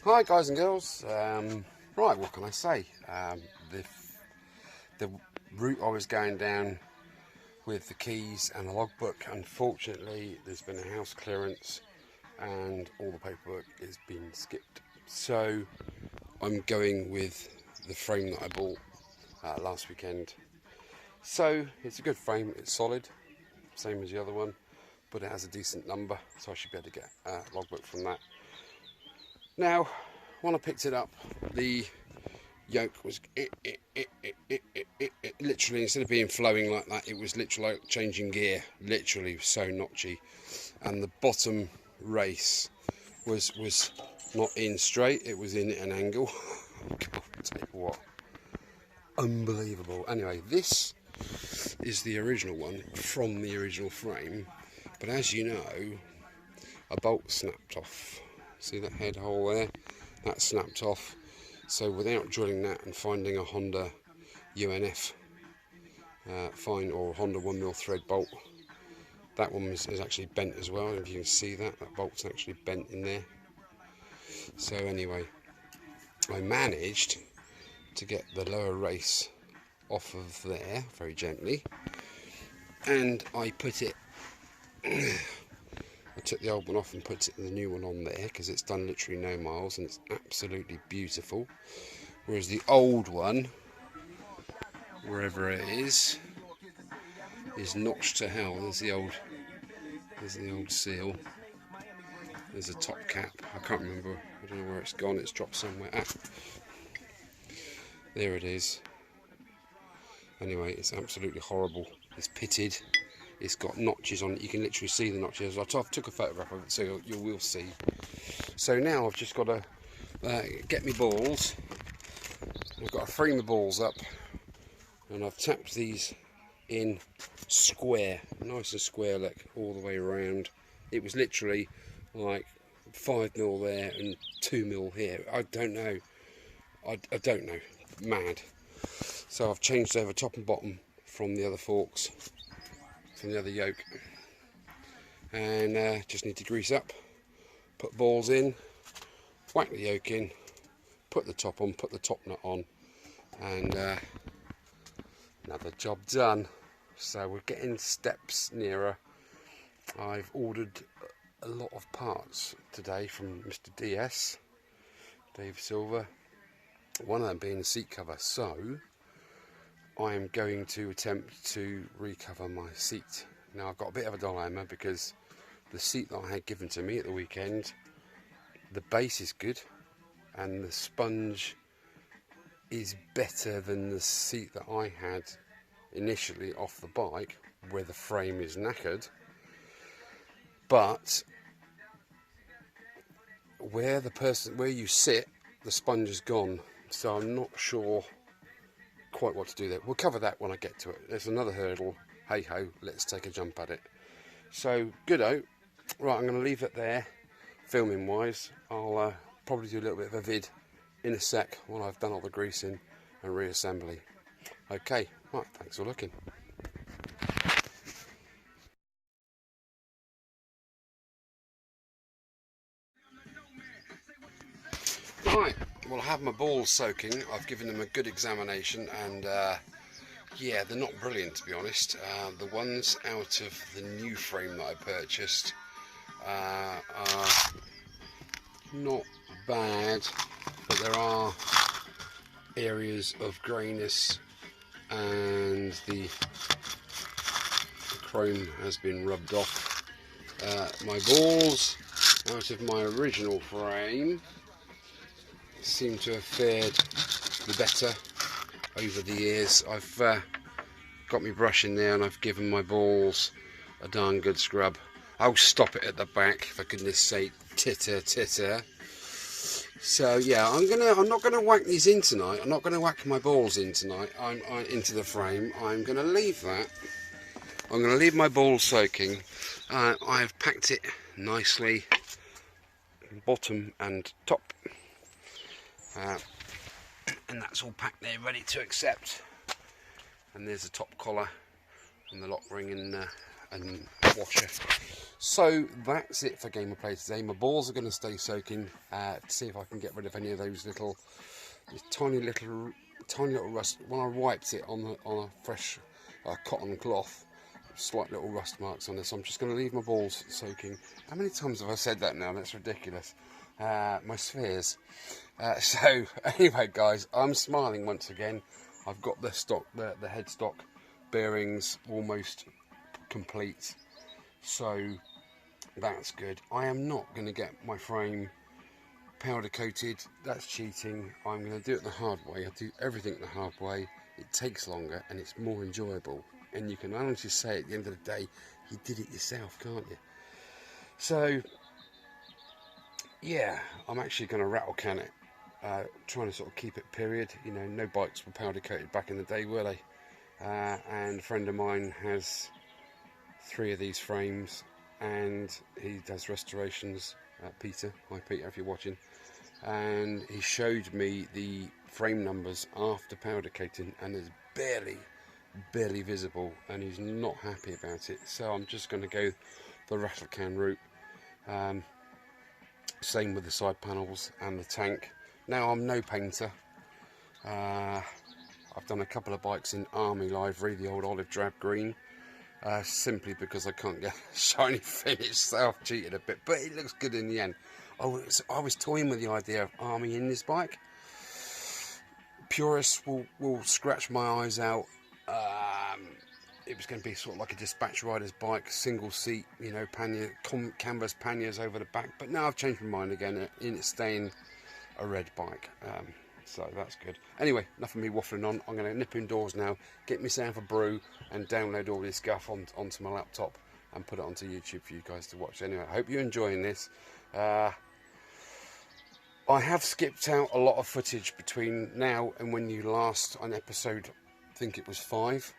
Hi guys and girls. Right, what can I say? The route I was going down with the keys and the logbook, unfortunately there's been a house clearance and all the paperwork has been skipped. So I'm going with the frame that I bought last weekend. So it's a good frame, it's solid, same as the other one, but it has a decent number, so I should be able to get a logbook from that. Now, when I picked it up, the yoke was literally, instead of being flowing like that, it was literally like changing gear, literally so notchy, and the bottom race was not in straight, it was in an angle. God, I'll tell you what, unbelievable. Anyway, this is the original one from the original frame, but as you know, a bolt snapped off. See that head hole there? That snapped off. So without drilling that and finding a Honda UNF fine or Honda 1mm thread bolt, that one is actually bent as well. If you can see that bolt's actually bent in there. So anyway, I managed to get the lower race off of there very gently, and I put it I took the old one off and put the new one on there because it's done literally no miles and it's absolutely beautiful. Whereas the old one, wherever it is notched to hell. There's the old seal. There's a top cap. I can't remember. I don't know where it's gone. It's dropped somewhere. There it is. Anyway, it's absolutely horrible. It's pitted. It's got notches on it. You can literally see the notches. I took a photograph of it, so you will see. So now I've just got to get my balls. I've got to frame the balls up, and I've tapped these in square, nice and square, like all the way around. It was literally like 5mm there and 2mm here. I don't know. I don't know. Mad. So I've changed over top and bottom from the other forks, from the other yoke, and just need to grease up, put balls in, whack the yoke in, put the top on, put the top nut on, and another job done. So we're getting steps nearer. I've ordered a lot of parts today from Mr. DS, Dave Silver, one of them being the seat cover. So I am going to attempt to recover my seat. Now I've got a bit of a dilemma because the seat that I had given to me at the weekend, the base is good and the sponge is better than the seat that I had initially off the bike, where the frame is knackered, but where you sit, the sponge is gone, so I'm not sure quite what to do there. We'll cover that when I get to it. There's another hurdle. Hey ho, let's take a jump at it. So good-o. Right, I'm going to leave it there filming wise. I'll probably do a little bit of a vid in a sec when I've done all the greasing and reassembly. Okay, right, thanks for looking. Right, well, I have my balls soaking. I've given them a good examination, and yeah, they're not brilliant, to be honest. The ones out of the new frame that I purchased are not bad, but there are areas of greyness, and the chrome has been rubbed off. My balls out of my original frame seem to have fared the better over the years. I've got my brush in there and I've given my balls a darn good scrub. Oh, stop it at the back, for goodness sake, titter. So yeah, I'm not gonna whack these in tonight. I'm not gonna whack my balls in tonight. I'm into the frame. I'm gonna leave that. I'm gonna leave my balls soaking. I've packed it nicely, bottom and top, and that's all packed there, ready to accept. And there's the top collar and the lock ring and washer. So that's it for game of play today. My balls are going to stay soaking to see if I can get rid of any of those tiny little rust. When I wiped it on a fresh cotton cloth, slight little rust marks on this. So I'm just going to leave my balls soaking. How many times have I said that now? That's ridiculous. My spheres. So anyway, guys, I'm smiling once again. I've got the headstock bearings almost complete, so that's good. I am not going to get my frame powder coated. That's cheating. I'm going to do it the hard way. I do everything the hard way. It takes longer and it's more enjoyable, and you can honestly say at the end of the day you did it yourself, can't you? So yeah, I'm actually going to rattle can it, trying to sort of keep it period. You know, no bikes were powder coated back in the day, were they? And a friend of mine has 3 of these frames, and he does restorations. Peter, hi Peter, if you're watching. And he showed me the frame numbers after powder coating, and it's barely visible, and he's not happy about it. So I'm just going to go the rattle can route. Same with the side panels and the tank. Now, I'm no painter. I've done a couple of bikes in Army livery, the old olive drab green, simply because I can't get a shiny finish, so I've cheated a bit, but it looks good in the end. I was toying with the idea of Army in this bike. Purists will scratch my eyes out. It was going to be sort of like a dispatch rider's bike, single seat, you know, pannier, canvas panniers over the back, but now I've changed my mind again, in it staying a red bike. So that's good. Anyway, enough of me waffling on. I'm going to nip indoors now, get myself a brew, and download all this guff onto my laptop and put it onto YouTube for you guys to watch. Anyway, I hope you're enjoying this. I have skipped out a lot of footage between now and when you last on episode, I think it was 5.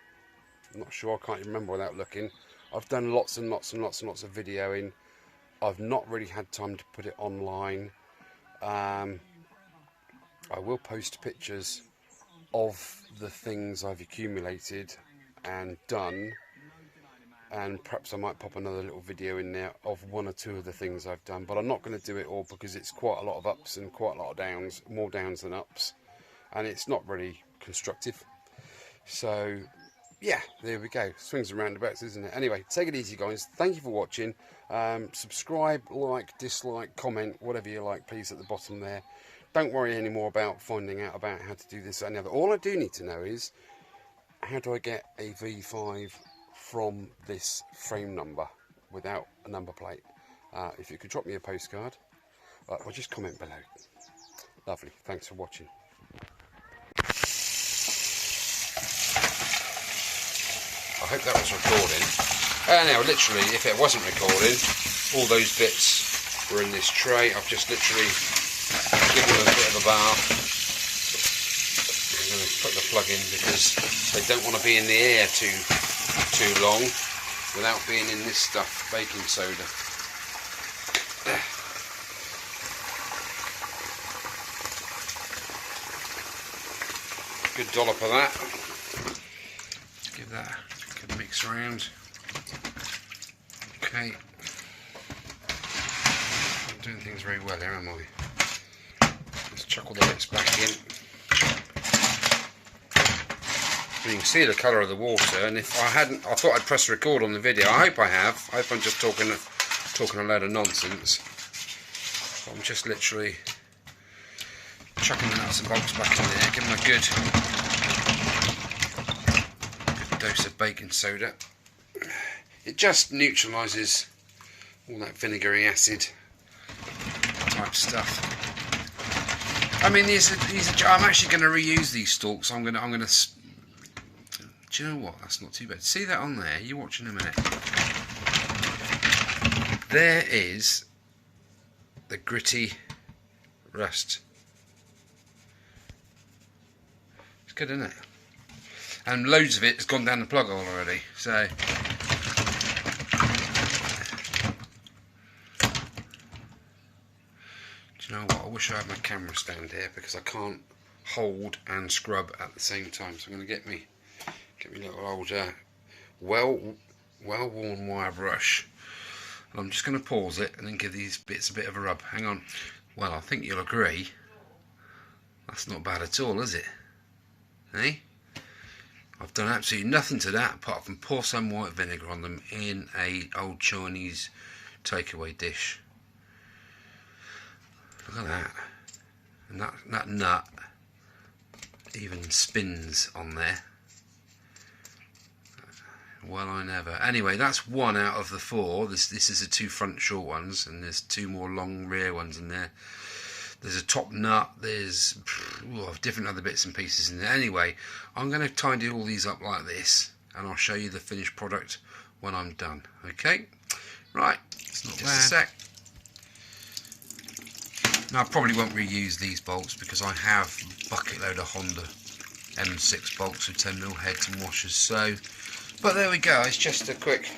I'm not sure, I can't remember without looking. I've done lots and lots and lots and lots of videoing. I've not really had time to put it online. I will post pictures of the things I've accumulated and done, and perhaps I might pop another little video in there of 1 or 2 of the things I've done, but I'm not going to do it all because it's quite a lot of ups and quite a lot of downs, more downs than ups, and it's not really constructive. So yeah, there we go, swings and roundabouts, isn't it? Anyway, take it easy, guys. Thank you for watching. Subscribe, like, dislike, comment, whatever you like, please, at the bottom there. Don't worry anymore about finding out about how to do this and the other. All I do need to know is, how do I get a V5 from this frame number without a number plate? If you could drop me a postcard, or just comment below. Lovely, thanks for watching. I hope that was recording. Now, literally, if it wasn't recording, all those bits were in this tray. I've just literally given them a bit of a bath. I'm going to put the plug in because they don't want to be in the air too long without being in this stuff, baking soda. Good dollop of that. Give that a good mix around. Okay. I'm doing things very well here, am I? Let's chuck all the bits back in. You can see the colour of the water, and if I hadn't, I thought I'd press record on the video. I hope I have. I hope I'm just talking a load of nonsense. So I'm just literally chucking the nuts and bolts back in there, give them a good dose of baking soda. It just neutralises all that vinegary acid type stuff. I mean, these are. I'm actually going to reuse these stalks. I'm going to. Do you know what? That's not too bad. See that on there? You watch in a minute. There is the gritty rust. It's good, isn't it? And loads of it has gone down the plug hole already. So. Do you know what? I wish I had my camera stand here because I can't hold and scrub at the same time. So I'm going to get me little old well-worn wire brush. And I'm just going to pause it and then give these bits a bit of a rub. Hang on. Well, I think you'll agree that's not bad at all, is it? Eh? I've done absolutely nothing to that apart from pour some white vinegar on them in a old Chinese takeaway dish. Look at that. And that nut even spins on there. Well, I never. Anyway, that's one out of the four. This is the two front short ones, and there's two more long rear ones in there. There's a top nut, there's different other bits and pieces in there. Anyway, I'm going to tidy all these up like this, and I'll show you the finished product when I'm done. Okay? Right, it's not just a sec. Now, I probably won't reuse these bolts because I have a bucket load of Honda M6 bolts with 10mm heads and washers. So, but there we go. It's just a quick,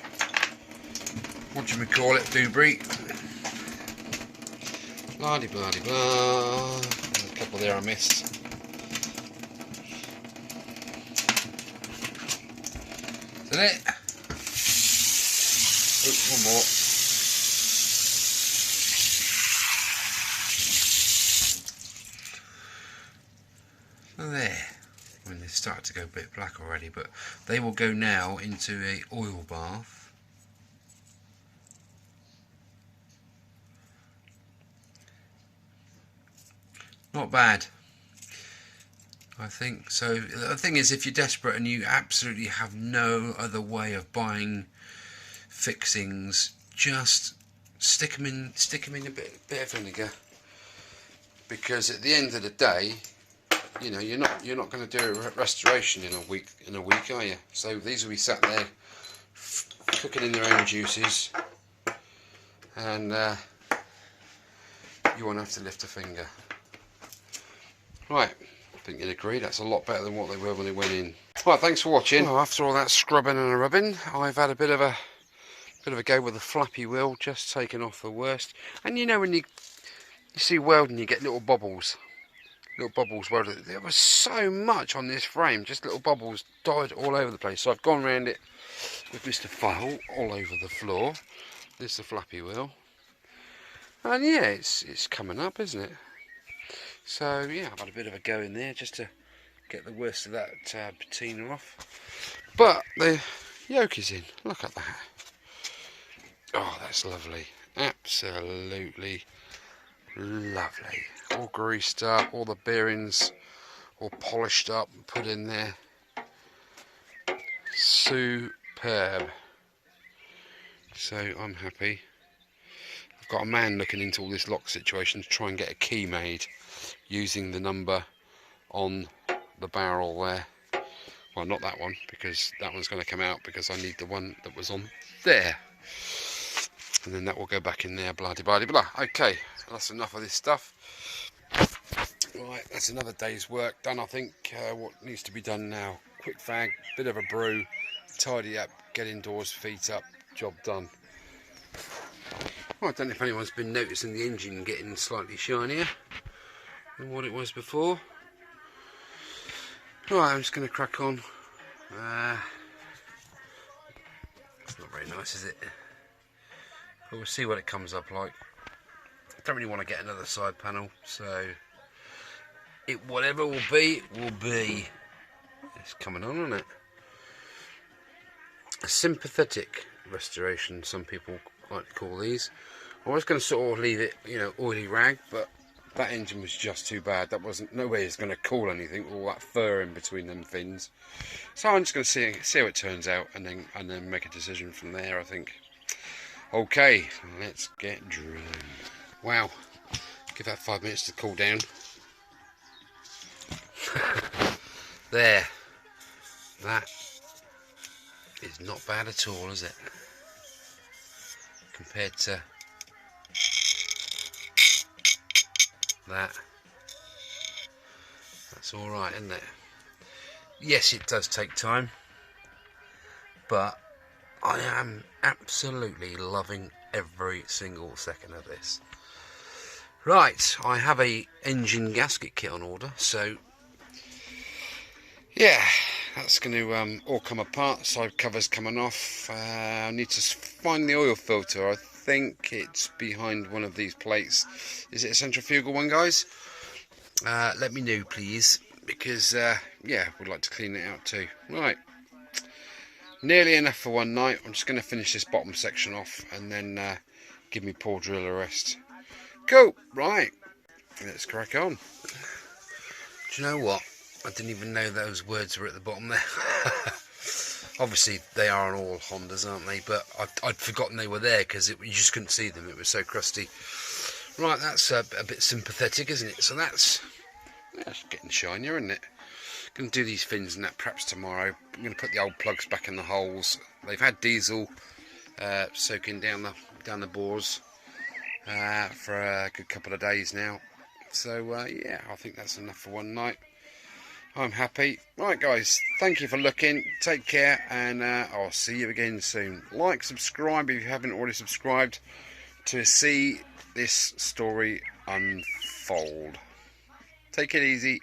what do we call it, doobry. Blah de blah de blah. There's a couple there I missed. Is that it? Oh, one more. There. I mean, they started to go a bit black already, but they will go now into a oil bath. Not bad, I think. So the thing is, if you're desperate and you absolutely have no other way of buying fixings, just stick them in a bit of vinegar, because at the end of the day, you know, you're not going to do a restoration in a week, are you? So these will be sat there cooking in their own juices, and you won't have to lift a finger. Right, I think you'd agree that's a lot better than what they were when they went in. Right, thanks for watching. Well, after all that scrubbing and rubbing, I've had a bit of a go with the flappy wheel, just taking off the worst. And you know, when you see welding, you get little bubbles. Well, there was so much on this frame, just little bubbles dyed all over the place. So I've gone around it with Mr. File all over the floor. This is the flappy wheel, and yeah, it's coming up, isn't it? So yeah, I've had a bit of a go in there just to get the worst of that patina off. But the yoke is in. Look at that. Oh, that's lovely. Absolutely lovely. All greased up, all the bearings all polished up and put in there. Superb. So I'm happy. I've got a man looking into all this lock situation to try and get a key made using the number on the barrel there. Well, not that one, because that one's going to come out, because I need the one that was on there. And then that will go back in there, blah de blah de blah. Okay, that's enough of this stuff. Right, that's another day's work done, I think. What needs to be done now? Quick fag, bit of a brew, tidy up, get indoors, feet up, job done. Well, I don't know if anyone's been noticing the engine getting slightly shinier than what it was before. Right, I'm just going to crack on. It's not very nice, is it? But we'll see what it comes up like. I don't really want to get another side panel, so whatever will be, will be. It's coming on, isn't it? A sympathetic restoration, some people like to call these. I was going to sort of leave it, you know, oily rag, but that engine was just too bad. That wasn't, no way it's going to cool anything, all that fur in between them fins. So I'm just going to see how it turns out, and then make a decision from there, I think. Okay, let's get drilling. Wow, give that 5 minutes to cool down. There, that is not bad at all, is it? Compared to that, that's all right, isn't it? Yes, it does take time, but I am absolutely loving every single second of this. Right, I have a engine gasket kit on order, so yeah, that's going to all come apart. Side cover's coming off. I need to find the oil filter. I think it's behind one of these plates. Is it a centrifugal one, guys? Let me know, please, because yeah, we'd like to clean it out too. Right, nearly enough for one night. I'm just going to finish this bottom section off and then give me poor drill a rest. Cool. Right, let's crack on. Do you know what? I didn't even know those words were at the bottom there. Obviously they are on all Hondas, aren't they? But I'd forgotten they were there because you just couldn't see them. It was so crusty. Right, that's a bit sympathetic, isn't it? So that's getting shinier, isn't it? Going to do these fins and that perhaps tomorrow. I'm going to put the old plugs back in the holes. They've had diesel soaking down the bores for a good couple of days now. So yeah, I think that's enough for one night. I'm happy. Right, guys, thank you for looking. Take care, and I'll see you again soon. Like, subscribe if you haven't already subscribed to see this story unfold. Take it easy.